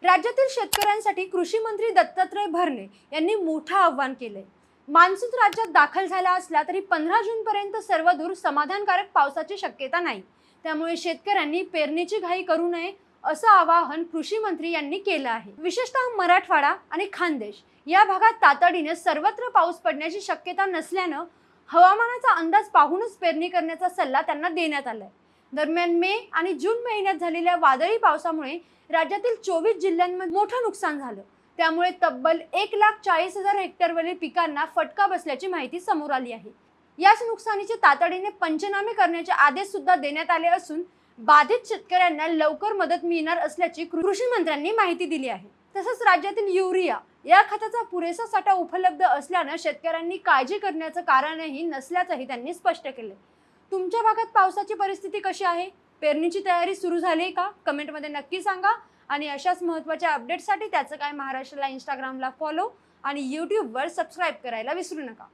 राज्यातील शेतकऱ्यांसाठी कृषी मंत्री दत्तात्रय भरणे यांनी मोठं आव्हान केलंय। मान्सून राज्यात दाखल झाला असला तरी 15 जून पर्यंत सर्वदूर समाधानकारक पावसाची शक्यता नाही। त्यामुळे शेतकऱ्यांनी पेरणीची घाई करू नये असं आवाहन कृषी मंत्री यांनी केलं आहे। विशेषतः मराठवाडा आणि खानदेश या भागात तातडीने सर्वत्र पाऊस पडण्याची शक्यता नसल्यानं हवामानाचा अंदाज पाहूनच पेरणी करण्याचा सल्ला त्यांना देण्यात आलाय। दरम्यान मे आणि जून महिन्यात झालेल्या वादळी पावसामुळे राज्यातील 24 जिल्ह्यांमध्ये मोठं नुकसान झालं। त्यामुळे तब्बल 1,40,000 हेक्टरवरील पिकांना फटका बसल्याची माहिती समोर आली आहे। याच नुकसानीचे तातडीने पंचनामे करण्याचे आदेश सुद्धा देण्यात आले असून बाधित शेतकऱ्यांना लवकर मदत मिळणार असल्याची कृषी मंत्र्यांनी माहिती दिली आहे। तसंच राज्यातील युरिया या खताचा पुरेसा साठा उपलब्ध असल्याने शेतकऱ्यांनी काळजी करण्याचं कारणही नसल्याचंही त्यांनी स्पष्ट केले। तुमच्या भागात पावसाची परिस्थिती कशी आहे? पेरणीची तयारी सुरू झाली का? कमेंटमध्ये नक्की सांगा। आणि अशाच महत्त्वाच्या अपडेट्ससाठी त्याचं काय महाराष्ट्राला इंस्टाग्रामला फॉलो आणि यूट्यूबवर सबस्क्राईब करायला विसरू नका।